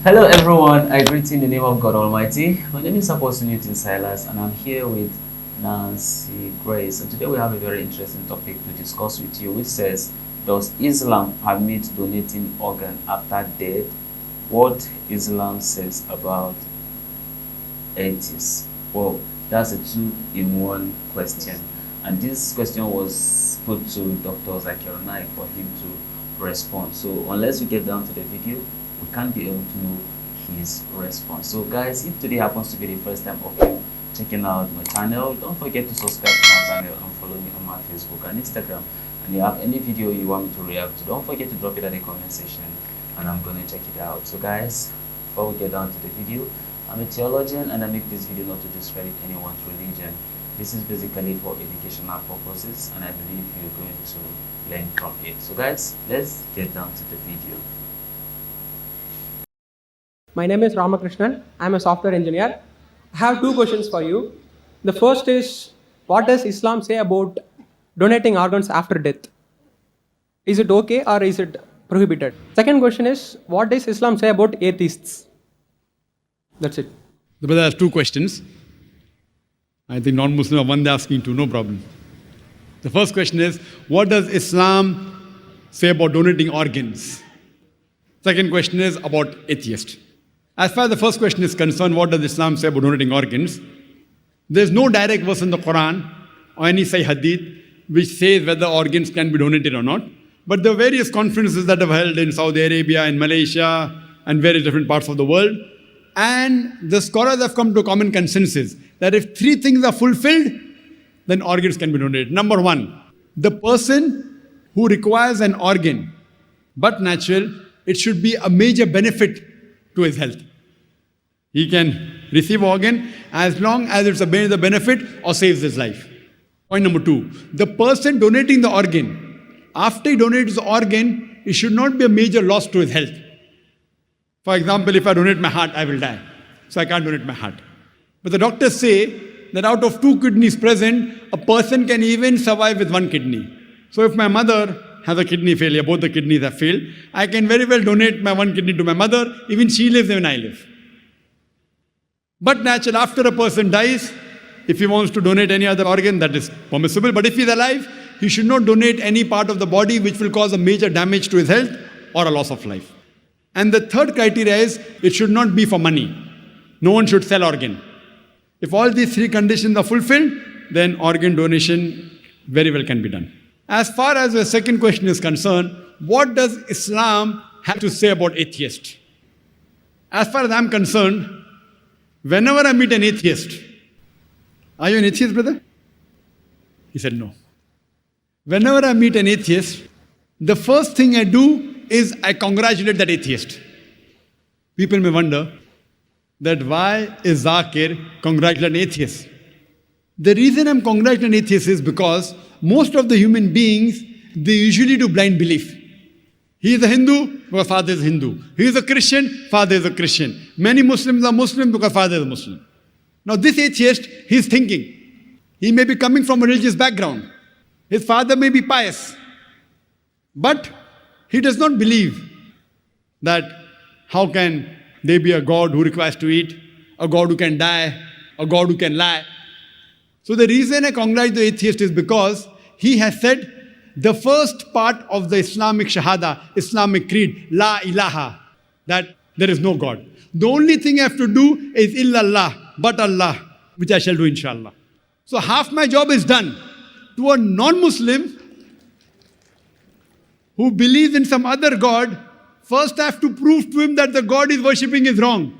Hello everyone, I greet you in the name of God Almighty. My name is Apostle Newton Silas and I'm here with Nancy Grace. And today we have a very interesting topic to discuss with you, which says, does Islam permit donating organ after death? What Islam says about atheists? Well, that's a two-in-one question. And this question was put to Dr. Zakir Naik for him to respond. So unless we get down to the video, we can't be able to know his response. So guys, if today happens to be the first time of you checking out my channel, don't forget to subscribe to my channel and follow me on my Facebook and Instagram. And you have any video you want me to react to, don't forget to drop it at the comment section and I'm gonna check it out. So guys, before we get down to the video, I'm a theologian and I make this video not to discredit anyone's religion. This is basically for educational purposes and I believe you're going to learn from it. So guys, let's get down to the video. My name is Ramakrishnan. I am a software engineer. I have two questions for you. The first is, what does Islam say about donating organs after death? Is it okay or is it prohibited? Second question is, what does Islam say about atheists? That's it. The brother has two questions. I think non-Muslim are one they're asking two, no problem. The first question is, what does Islam say about donating organs? Second question is about atheists. As far as the first question is concerned, what does Islam say about donating organs? There's no direct verse in the Quran or any Sahih Hadith which says whether organs can be donated or not. But there are various conferences that have held in Saudi Arabia and Malaysia and various different parts of the world. And the scholars have come to a common consensus that if three things are fulfilled, then organs can be donated. Number one, the person who requires an organ, but natural, it should be a major benefit to his health. He can receive organ as long as it's a major benefit or saves his life. Point number two, the person donating the organ, after he donates the organ, it should not be a major loss to his health. For example, if I donate my heart, I will die. So I can't donate my heart. But the doctors say that out of two kidneys present, a person can even survive with one kidney. So if my mother has a kidney failure, both the kidneys have failed, I can very well donate my one kidney to my mother, even she lives, even I live. But naturally, after a person dies, if he wants to donate any other organ, that is permissible. But if he's alive, he should not donate any part of the body which will cause a major damage to his health or a loss of life. And the third criteria is, it should not be for money. No one should sell organ. If all these three conditions are fulfilled, then organ donation very well can be done. As far as the second question is concerned, what does Islam have to say about atheists? As far as I'm concerned, whenever I meet an atheist, are you an atheist, brother? He said no. Whenever I meet an atheist, the first thing I do is I congratulate that atheist. People may wonder that why is Zakir congratulating atheists? The reason I'm congratulating atheists is because most of the human beings, they usually do blind belief. He is a Hindu because father is Hindu. He is a Christian, father is a Christian. Many Muslims are Muslim because father is a Muslim. Now this atheist, he is thinking. He may be coming from a religious background. His father may be pious. But he does not believe that how can there be a God who requires to eat, a God who can die, a God who can lie. So the reason I congratulate the atheist is because he has said the first part of the Islamic Shahada, Islamic creed, La ilaha, that there is no God. The only thing I have to do is illallah, but Allah, which I shall do inshallah. So half my job is done. To a non-Muslim who believes in some other God, first I have to prove to him that the God he's worshipping is wrong.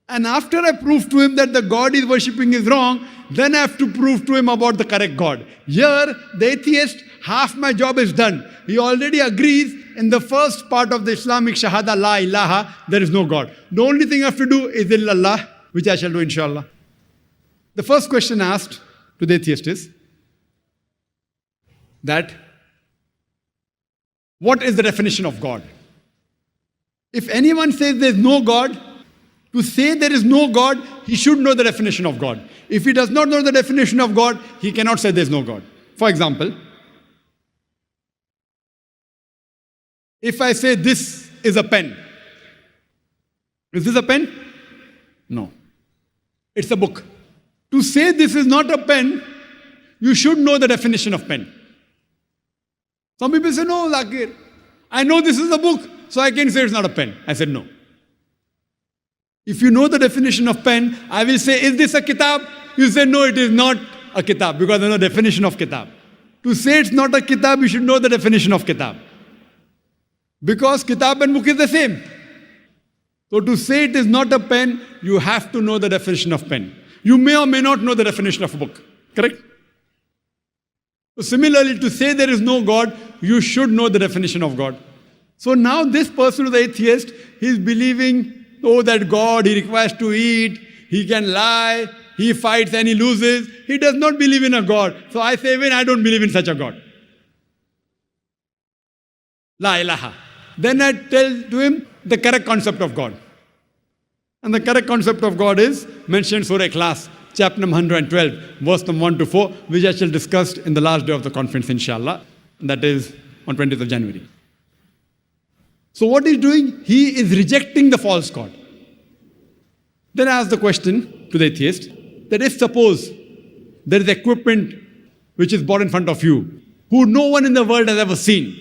And after I prove to him that the God he's worshipping is wrong, then I have to prove to him about the correct God. Here, the atheist, half my job is done. He already agrees in the first part of the Islamic Shahada, La ilaha, there is no God. The only thing I have to do is illallah, which I shall do inshallah. The first question asked to the atheist is that, what is the definition of God? If anyone says there is no God, to say there is no God, he should know the definition of God. If he does not know the definition of God, he cannot say there is no God. For example, if I say this is a pen, Is this a pen? No. It's a book. To say this is not a pen, you should know the definition of pen. Some people say, no, Zakir, I know this is a book, so I can say it's not a pen. I said, no. If you know the definition of pen, I will say, is this a kitab? You say, no, it is not a kitab, because there's no definition of kitab. To say it's not a kitab, you should know the definition of kitab. Because kitab and book is the same. So to say it is not a pen, you have to know the definition of pen. You may or may not know the definition of a book. Correct? So similarly, to say there is no God, you should know the definition of God. So now this person who is atheist, he is believing, oh, that God, he requires to eat, he can lie, he fights and he loses. He does not believe in a God. So I say, even I don't believe in such a God. La ilaha. Then I tell to him the correct concept of God. And the correct concept of God is mentioned Surah Ikhlas, chapter number 112, verse number 1 to 4, which I shall discuss in the last day of the conference, inshallah. That is on 20th of January. So what he's doing? He is rejecting the false God. Then I ask the question to the atheist, that if suppose there is equipment which is brought in front of you, who no one in the world has ever seen,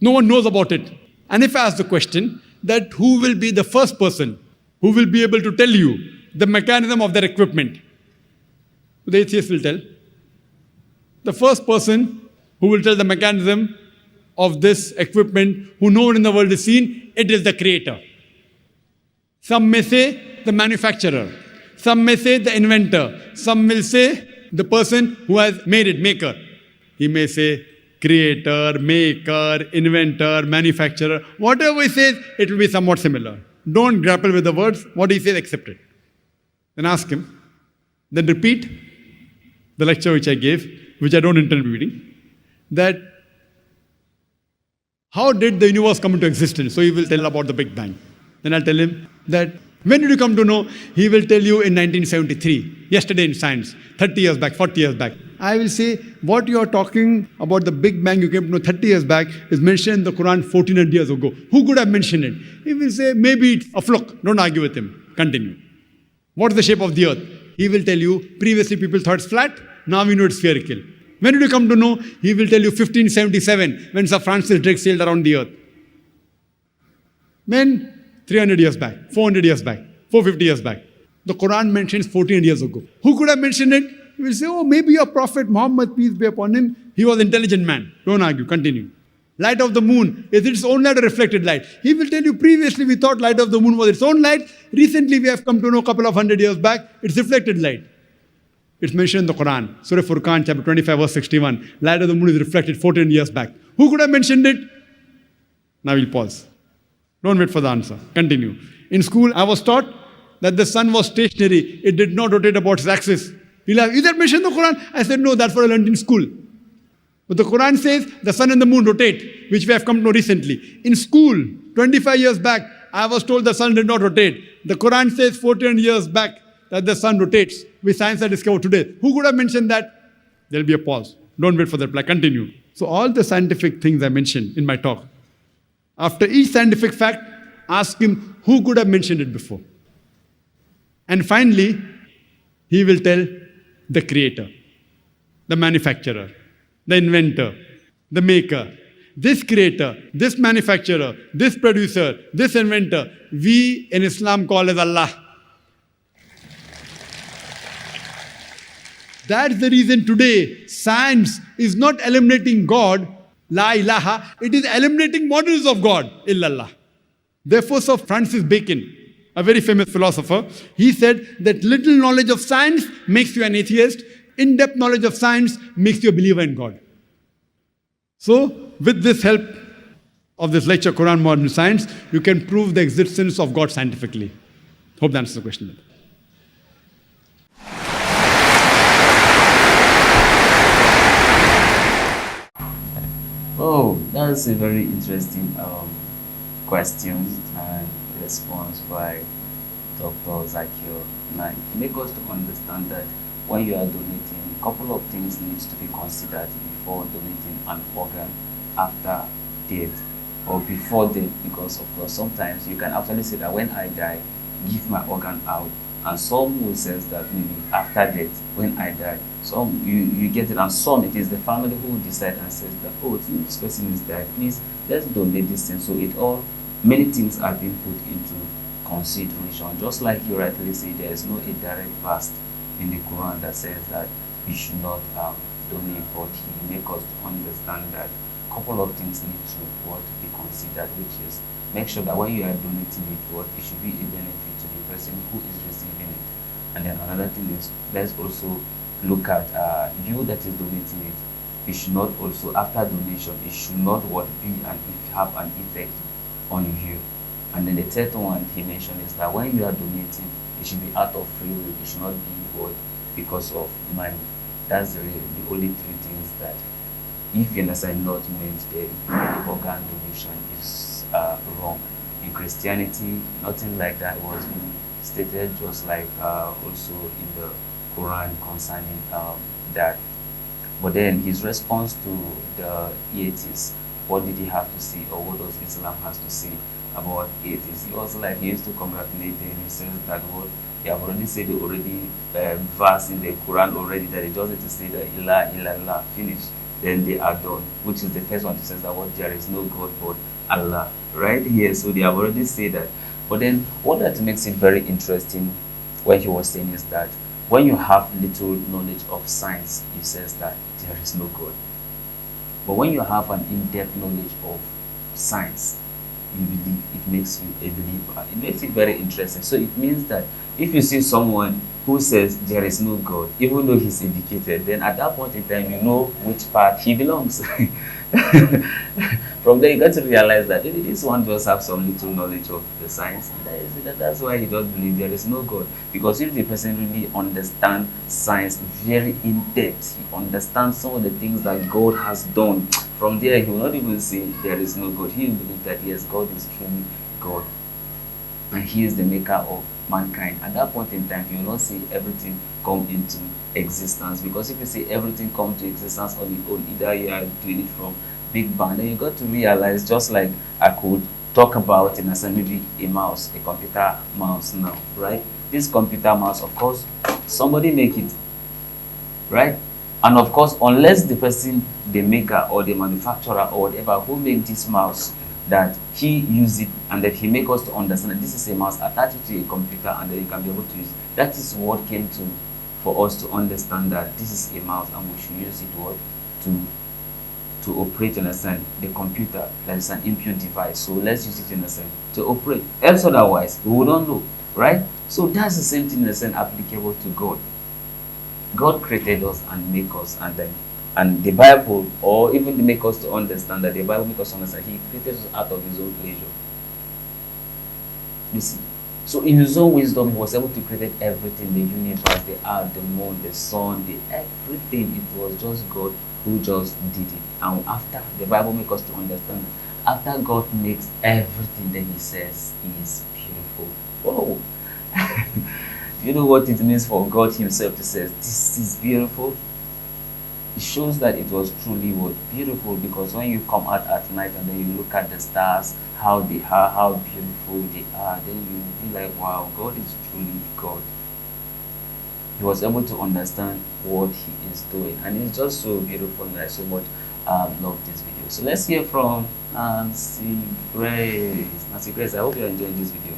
no one knows about it. And if I ask the question, that who will be the first person who will be able to tell you the mechanism of that equipment? The atheist will tell. The first person who will tell the mechanism of this equipment, who no one in the world has seen, it is the creator. Some may say the manufacturer. Some may say the inventor. Some will say the person who has made it, maker. He may say creator, maker, inventor, manufacturer. Whatever he says, it will be somewhat similar. Don't grapple with the words. What he says, accept it. Then ask him. Then repeat the lecture which I gave, which I don't intend repeating. That how did the universe come into existence? So he will tell about the Big Bang. Then I'll tell him that when did you come to know? He will tell you in 1973, yesterday in science, 30 years back, 40 years back. I will say, what you are talking about the Big Bang you came to know 30 years back is mentioned in the Quran 1400 years ago. Who could have mentioned it? He will say, maybe it's a fluke. Don't argue with him. Continue. What is the shape of the earth? He will tell you, previously people thought it's flat, now we know it's spherical. When did you come to know? He will tell you 1577, when Sir Francis Drake sailed around the earth. When? 300 years back, 400 years back, 450 years back. The Quran mentions 1400 years ago. Who could have mentioned it? He will say, oh, maybe a prophet, Muhammad, peace be upon him. He was an intelligent man. Don't argue, continue. Light of the moon, is it its own light or reflected light? He will tell you, previously we thought light of the moon was its own light. Recently we have come to know a couple of 100 years back, it's reflected light. It's mentioned in the Quran, Surah Furqan, chapter 25, verse 61. Light of the moon is reflected 14 years back. Who could have mentioned it? Now we'll pause. Don't wait for the answer. Continue. In school, I was taught that the sun was stationary. It did not rotate about its axis. He'll ask, is that mentioned in the Quran? I said, no, that's what I learned in school. But the Quran says the sun and the moon rotate, which we have come to know recently. In school, 25 years back, I was told the sun did not rotate. The Quran says 14 years back that the sun rotates, which science has discovered today. Who could have mentioned that? There will be a pause. Don't wait for the reply. Continue. So all the scientific things I mentioned in my talk, after each scientific fact, ask him who could have mentioned it before. And finally, he will tell the creator, the manufacturer, the inventor, the maker. This creator, this manufacturer, this producer, this inventor, we in Islam call as Allah. That's the reason today science is not eliminating God, La ilaha, it is eliminating models of God, illallah. Therefore, Sir Francis Bacon, a very famous philosopher, he said that little knowledge of science makes you an atheist, in-depth knowledge of science makes you a believer in God. So, with this help of this lecture, Quran Modern Science, you can prove the existence of God scientifically. Hope that answers the question. Oh, that's a very interesting question and response by Dr. Zakir. Now, make us to understand that when you are donating, a couple of things needs to be considered before donating an organ after death. or before them, because of course sometimes you can actually say that when I die, give my organ out, and some will says that maybe after death, when I die. Some you get it, and some it is the family who will decide and says that, oh, since this person is dead, please let's donate this thing. So it all, many things are being put into consideration. Just like you rightly say, there is no a direct verse in the Quran that says that we should not donate, but he make us to understand that a couple of things need to what to be considered, which is make sure that when you are donating it, what it should be a benefit to the person who is receiving it. And then another thing is, let's also look at you that is donating it. It should not also, after donation, it should not what be and have an effect on you. And then the third one he mentioned is that when you are donating, it should be out of free will. It should not be what because of money. That's the only three things that, if you understand, not meant the organ donation is wrong. In Christianity, nothing like that was being stated, just like also in the Quran concerning that. But then his response to the atheists, what did he have to say, or what does Islam has to say about atheists? He was like, he used to congratulate them. He says that what they have already said, they already verse in the Quran already, that they just need to say that ilah ilallah, finish, then they are done. Which is the first one to say that what there is no God but Allah, right here. So they have already said that. But then what that makes it very interesting, what he was saying is that when you have little knowledge of science, he says that there is no God. But when you have an in-depth knowledge of science, you believe, it makes you a believer. It makes it very interesting. So it means that if you see someone who says there is no God, even though he's educated, then at that point in time, you know which part he belongs. From there, you got to realize that this one does have some little knowledge of the science. And that's why he does believe there is no God. Because if the person really understands science very in depth, he understands some of the things that God has done. From there, he will not even say there is no God. He will believe that yes, God is truly God, and he is the maker of mankind. At that point in time, you will not see everything come into existence, because if you see everything come to existence on its own, either you are doing it from Big Bang, then you got to realize, just like I could talk about in a sense, maybe a mouse, a computer mouse now, right? This computer mouse, of course, somebody make it, right? And of course, unless the person, the maker or the manufacturer or whatever who made this mouse, that he use it and that he make us to understand that this is a mouse, attach it to a computer, and then you can be able to use it. That is what came to for us to understand that this is a mouse and we should use it what to operate in a sense the computer. That is an input device. So let's use it in a sense to operate. Else otherwise we would not know, right? So that's the same thing in a sense applicable to God. God created us and make us, and the Bible, or even to make us to understand that the Bible makes us understand he created us out of his own pleasure. You see, so in his own wisdom, he was able to create everything, the universe, the earth, the moon, the sun, the everything. It was just God who just did it. And after, the Bible makes us to understand that after God makes everything, then he says is beautiful. Whoa. You know what it means for God himself to say this is beautiful? It shows that it was truly what beautiful, because when you come out at night and then you look at the stars, how they are, how beautiful they are, then you be like, wow, God is truly God. He was able to understand what he is doing, and it's just so beautiful, and I so much love this video. So let's hear from Nancy Grace. Nancy Grace, I hope you're enjoying this video.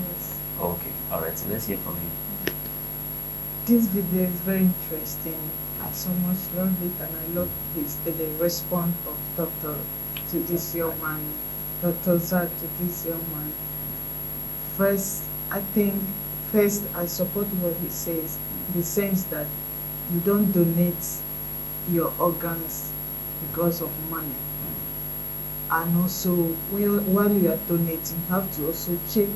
Yes. Okay, all right, so let's hear from you. This video is very interesting. I so much love it, and I love the response of Doctor to this young man, Dr. Zach to this young man. First, I support what he says, in the sense that you don't donate your organs because of money. And also, while you are donating, you have to also check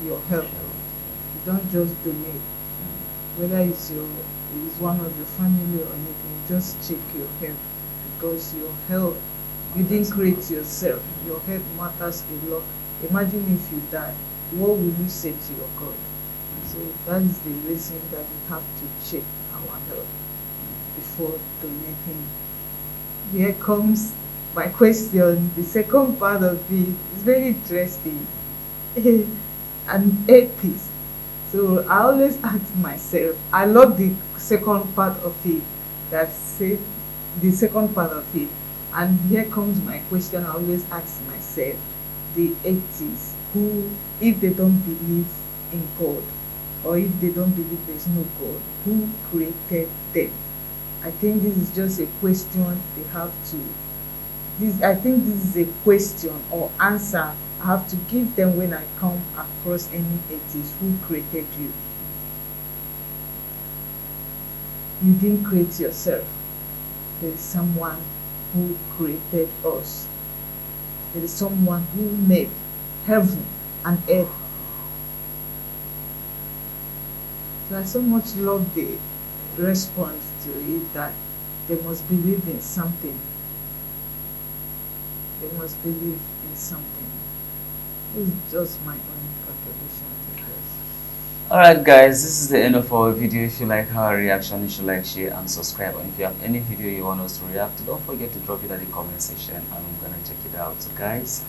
your health. You don't just donate. Whether it's one of your family or anything, just check your health, because your health, you didn't create yourself. Your health matters a lot. Imagine if you die, what will you say to your God? So that is the reason that we have to check our health before donating. Here comes my question, the second part of it is very interesting. An atheist. So I always ask myself, I love the second part of it, that say the second part of it. And here comes my question, I always ask myself, the atheists who, if they don't believe in God, or if they don't believe there's no God, who created them? I think this is just a question they have to, this I think this is a question or answer I have to give them when I come across any atheist. Who created you? You didn't create yourself. There is someone who created us. There is someone who made heaven and earth. So I so much love the response to it, that they must believe in something. They must believe in something. This is just my own contribution to this. Alright guys, this is the end of our video. If you like our reaction, you should like, share and subscribe. And if you have any video you want us to react to, don't forget to drop it at the comment section and I'm gonna check it out. So guys,